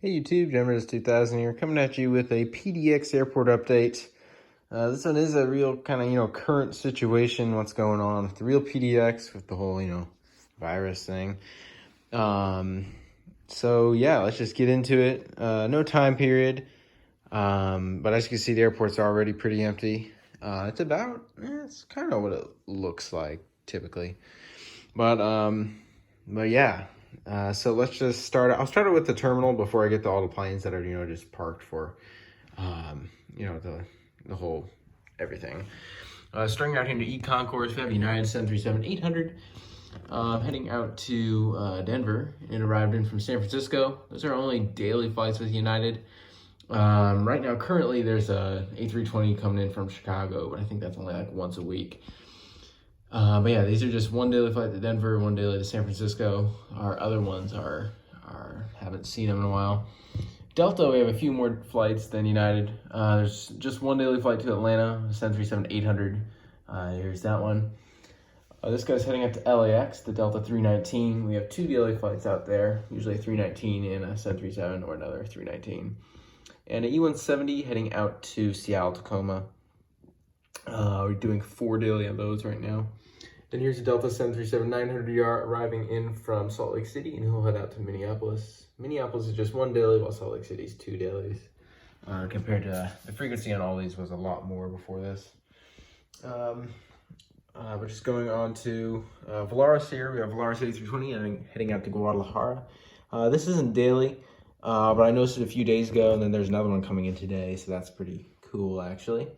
Hey YouTube, Geminijets 2000 here, coming at you with a PDX airport update. This one is a real kind of, current situation, what's going on with the real PDX, with the whole, virus thing. So yeah, let's just get into it. No time period, but as you can see, the airport's already pretty empty. It's kind of what it looks like typically. But yeah. So let's just start. I'll start it with the terminal before I get to all the planes that are, just parked for, the whole everything. Starting out here into E-Concourse, we have United 737-800 heading out to Denver. It arrived in from San Francisco. Those are only daily flights with United. Right now, currently, there's a A320 coming in from Chicago, but I think that's only like once a week. But yeah, these are just one daily flight to Denver, one daily to San Francisco. Our other ones are haven't seen them in a while. Delta, we have a few more flights than United. There's just one daily flight to Atlanta, 737-800. Here's that one. This guy's heading up to LAX, the Delta 319. We have two daily flights out there, usually a 319 and a 737 or another 319. And an E170 heading out to Seattle, Tacoma. We're doing 4 daily of those right now. Then here's a Delta 737-900ER arriving in from Salt Lake City, and he'll head out to Minneapolis. Minneapolis is just 1 daily, while Salt Lake City's 2 dailies. Compared to the frequency on all these was a lot more before this. We're just going on to Volaris here. We have Volaris A320 heading out to Guadalajara. This isn't daily, but I noticed it a few days ago, and then there's another one coming in today, so that's pretty cool, actually.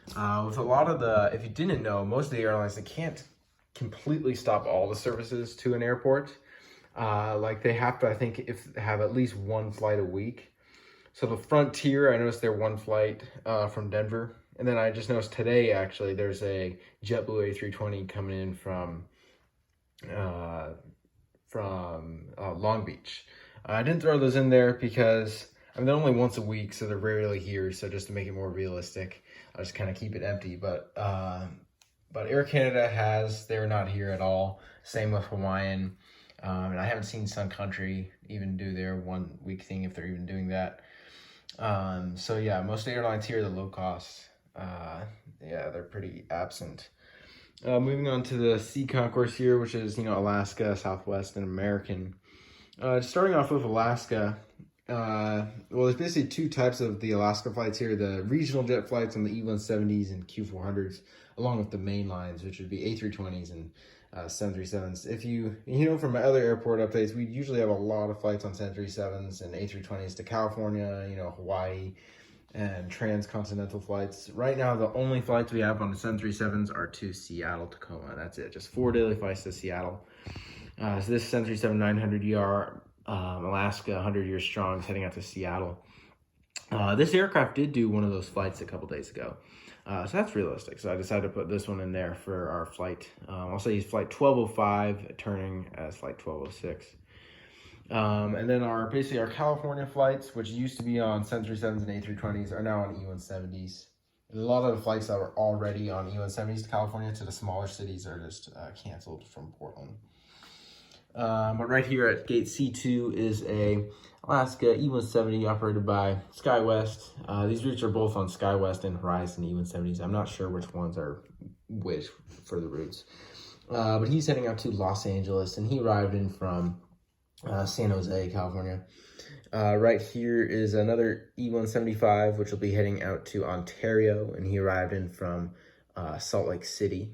With a lot of if you didn't know, most of the airlines, they can't completely stop all the services to an airport. Like they have to, I think, have at least 1 flight a week. So the Frontier, I noticed they're 1 flight from Denver. And then I just noticed today, actually, there's a JetBlue A320 coming in from Long Beach. I didn't throw those in there because they're only once a week, so they're rarely here. So just to make it more realistic, I'll just kind of keep it empty. But Air Canada they're not here at all. Same with Hawaiian. And I haven't seen Sun Country even do their 1 week thing, if they're even doing that. So yeah, most of the airlines here are the low cost. Yeah, they're pretty absent. Moving on to the Sea Concourse here, which is, Alaska, Southwest, and American. Starting off with Alaska, well, there's basically 2 types of the Alaska flights here: the regional jet flights on the E170s and Q400s, along with the main lines, which would be A320s and 737s. If you from my other airport updates, we usually have a lot of flights on 737s and A320s to California, Hawaii, and transcontinental flights. Right now, the only flights we have on the 737s are to Seattle, Tacoma. That's it, just 4 daily flights to Seattle. So this 737-900ER, Alaska, 100 years strong, is heading out to Seattle. This aircraft did do one of those flights a couple days ago. So that's realistic. So I decided to put this one in there for our flight. I'll say he's flight 1205, turning as flight 1206. And then our California flights, which used to be on 737s and A320s, are now on E170s. And a lot of the flights that were already on E170s to California to the smaller cities are just canceled from Portland. But right here at gate C2 is a Alaska E170 operated by SkyWest. These routes are both on SkyWest and Horizon E170s. I'm not sure which ones are which for the routes. But he's heading out to Los Angeles, and he arrived in from San Jose, California. Right here is another E175, which will be heading out to Ontario, and he arrived in from Salt Lake City.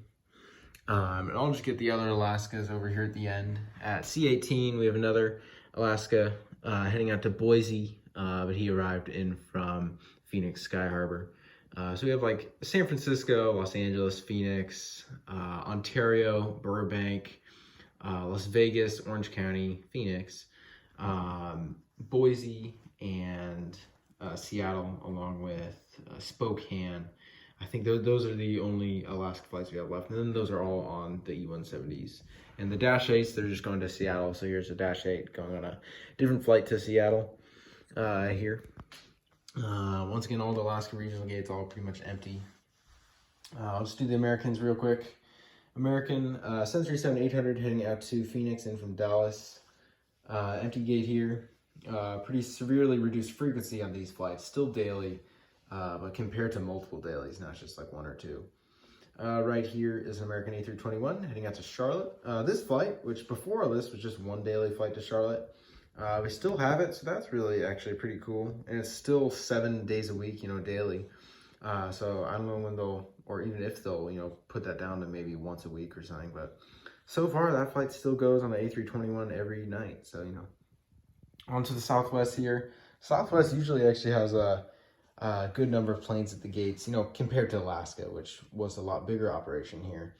And I'll just get the other Alaskas over here at the end. At C18, we have another Alaska heading out to Boise, but he arrived in from Phoenix Sky Harbor. So we have like San Francisco, Los Angeles, Phoenix, Ontario, Burbank, Las Vegas, Orange County, Phoenix, Boise, and Seattle, along with Spokane. I think those are the only Alaska flights we have left, and then those are all on the E170s. And the Dash 8s, they're just going to Seattle, so here's a Dash 8 going on a different flight to Seattle here. Once again, all the Alaska regional gates all pretty much empty. I'll just do the Americans real quick. American 737-800 heading out to Phoenix and from Dallas. Empty gate here. Pretty severely reduced frequency on these flights, still daily, but compared to multiple dailies, not just like one or two. Right here is an American A321 heading out to Charlotte. This flight, which before this was just one daily flight to Charlotte, we still have it, so that's really actually pretty cool. And it's still 7 days a week, daily. So I don't know when they'll, or even if they'll, put that down to maybe once a week or something. But so far, that flight still goes on the A321 every night. So, on to the Southwest here. Southwest usually actually has a good number of planes at the gates, compared to Alaska, which was a lot bigger operation here.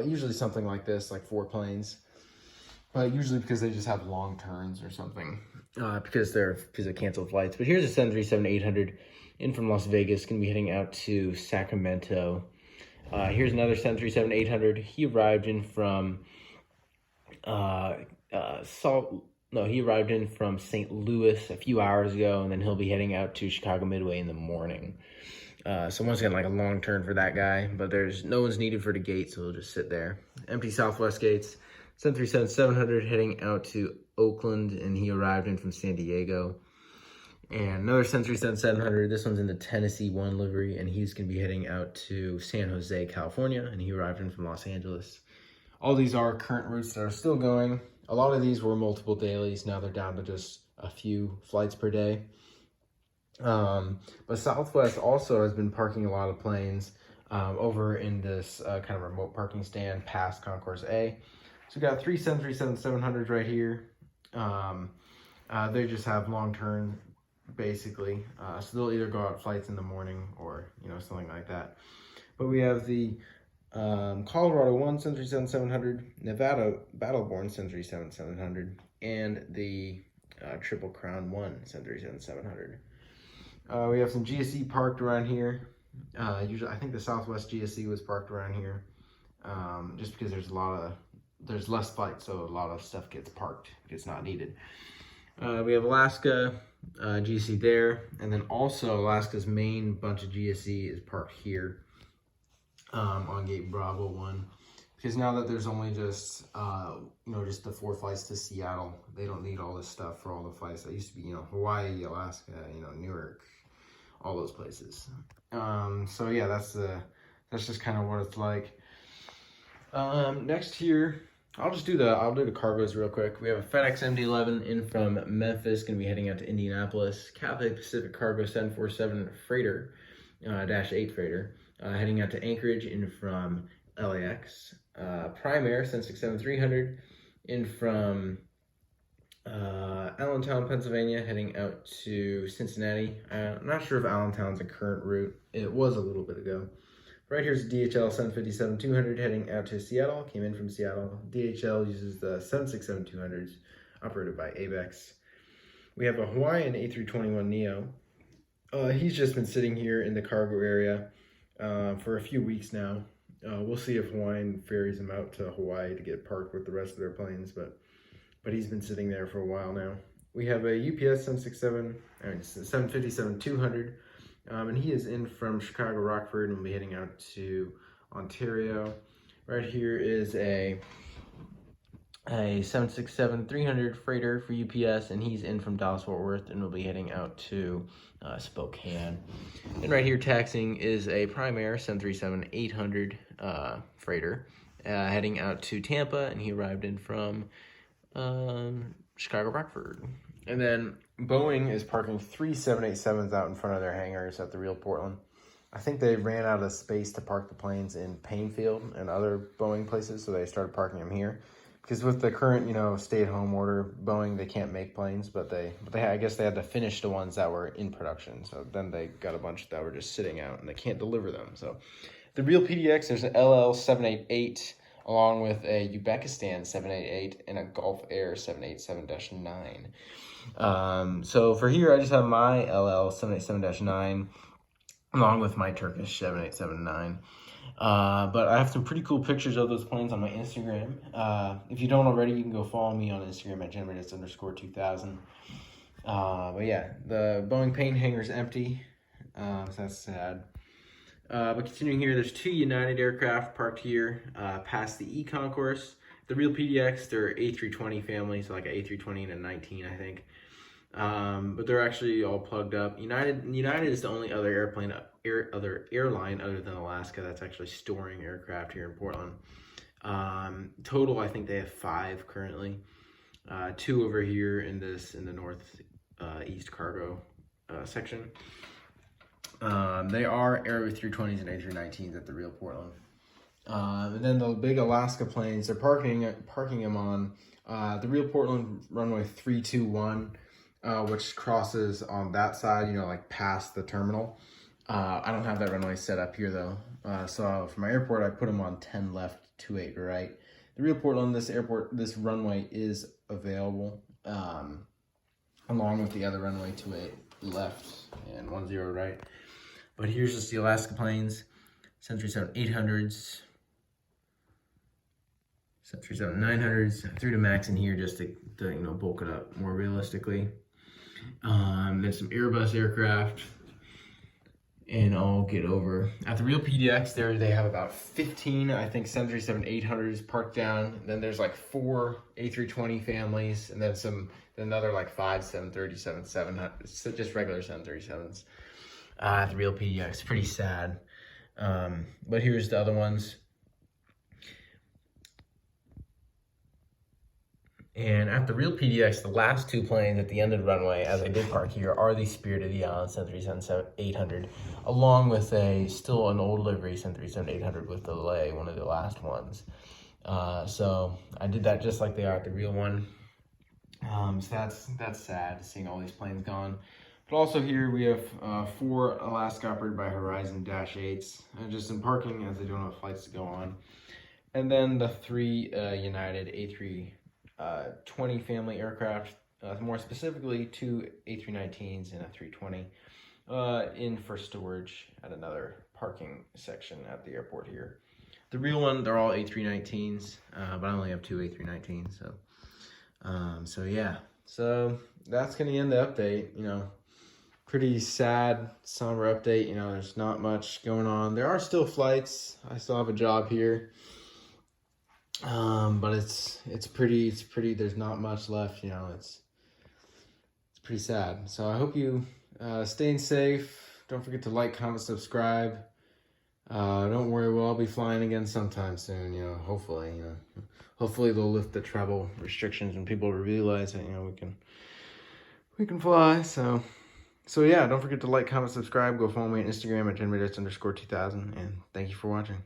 Usually something like this, like 4 planes. Usually because they just have long turns or something, because they canceled flights. But here's a 737-800 in from Las Vegas, going to be heading out to Sacramento. Here's another 737-800. He arrived in from he arrived in from St. Louis a few hours ago, and then he'll be heading out to Chicago Midway in the morning. So once again, like a long turn for that guy, but there's no one's needed for the gate, so he'll just sit there. Empty Southwest gates. 737-700 heading out to Oakland, and he arrived in from San Diego. And another 737-700, this one's in the Tennessee 1 livery, and he's going to be heading out to San Jose, California, and he arrived in from Los Angeles. All these are current routes that are still going. A lot of these were multiple dailies. Now they're down to just a few flights per day. But Southwest also has been parking a lot of planes over in this kind of remote parking stand past Concourse A. So we got 3 737-700s right here. They just have long turn, basically. So they'll either go out flights in the morning or, something like that. But we have the Colorado 1 737-700, Nevada Battleborn 737-700, and the Triple Crown 1 737-700. We have some GSE parked around here. Usually, I think the Southwest GSE was parked around here, just because there's less flights, so a lot of stuff gets parked. It's not needed. We have Alaska GSE there, and then also Alaska's main bunch of GSE is parked here on gate Bravo 1, because now that there's only just just the 4 flights to Seattle, they don't need all this stuff for all the flights that used to be Hawaii, Alaska, Newark, all those places. So yeah, that's just kind of what it's like. Next here, I'll do the cargoes real quick. We have a FedEx MD-11 in from Memphis, going to be heading out to Indianapolis. Cathay Pacific Cargo 747 freighter, -8 freighter, heading out to Anchorage in from LAX. Prime Air 767-300 in from Allentown, Pennsylvania, heading out to Cincinnati. I'm not sure if Allentown's a current route. It was a little bit ago. Right here's DHL 757-200 heading out to Seattle. Came in from Seattle. DHL uses the 767-200s operated by Abex. We have a Hawaiian A321neo. He's just been sitting here in the cargo area for a few weeks now. We'll see if Hawaiian ferries him out to Hawaii to get parked with the rest of their planes, but he's been sitting there for a while now. We have a UPS 757-200. And he is in from Chicago Rockford and will be heading out to Ontario. Right here is a 767-300 freighter for UPS, and he's in from Dallas Fort Worth and will be heading out to Spokane. And right here taxiing is a Prime Air 737-800 freighter heading out to Tampa, and he arrived in from Chicago Rockford. And then Boeing is parking 3 787s out in front of their hangars at the Real Portland. I think they ran out of space to park the planes in Painfield and other Boeing places, so they started parking them here. Because with the current, stay-at-home order, Boeing, they can't make planes, but I guess they had to finish the ones that were in production. So then they got a bunch that were just sitting out, and they can't deliver them. So the Real PDX, there's an LL788, along with a Uzbekistan 788 and a Gulf Air 787-9. So for here, I just have my LL 787-9 along with my Turkish 787-9. But I have some pretty cool pictures of those planes on my Instagram. If you don't already, you can go follow me on Instagram at Geminijets_2000. But yeah, the Boeing paint hangar is empty, so that's sad. But continuing here, there's 2 United aircraft parked here past the E-Concourse. The Real PDX, they're A320 family, so like an A320 and a 19, I think. But they're actually all plugged up. United is the only other airline other than Alaska that's actually storing aircraft here in Portland. Total, I think they have 5 currently. 2 over here in the north east cargo section. They are Air 320s and A319s at the real Portland. And then the big Alaska planes, they're parking them on the real Portland runway 321, which crosses on that side, like past the terminal. I don't have that runway set up here though. So for my airport, I put them on 10 left, 28 right. The real Portland, this runway is available, along with the other runway 28 left and 10 right. But here's just the Alaska planes, 737-800s, 737-900s. Threw the max in here just to bulk it up more realistically. Then some Airbus aircraft, and I'll get over. At the real PDX, there they have about 15, I think, 737-800s parked down. Then there's like 4 A320 families, and then another like 5 737-700, just regular 737s. At the real PDX, pretty sad. But here's the other ones. And at the real PDX, the last 2 planes at the end of the runway, as I did park here, are the Spirit of the Island 737-800, along with still an old livery 737-800 with delay, one of the last ones. So I did that just like they are at the real one. So that's sad, seeing all these planes gone. But also here we have 4 Alaska operated by Horizon -8s, just in parking as they don't have flights to go on. And then the 3 United A320 family aircraft, more specifically 2 A319s and a 320, in for storage at another parking section at the airport here. The real one, they're all A319s, but I only have 2 A319s, so yeah. So that's gonna end the update. Pretty sad, somber update. There's not much going on. There are still flights. I still have a job here. But it's pretty, there's not much left, it's pretty sad. So I hope you, staying safe. Don't forget to like, comment, subscribe. Don't worry, we'll all be flying again sometime soon, hopefully, hopefully they'll lift the travel restrictions and people realize that, we can fly. So yeah, don't forget to like, comment, subscribe. Go follow me on Instagram at Geminijets_2000, and thank you for watching.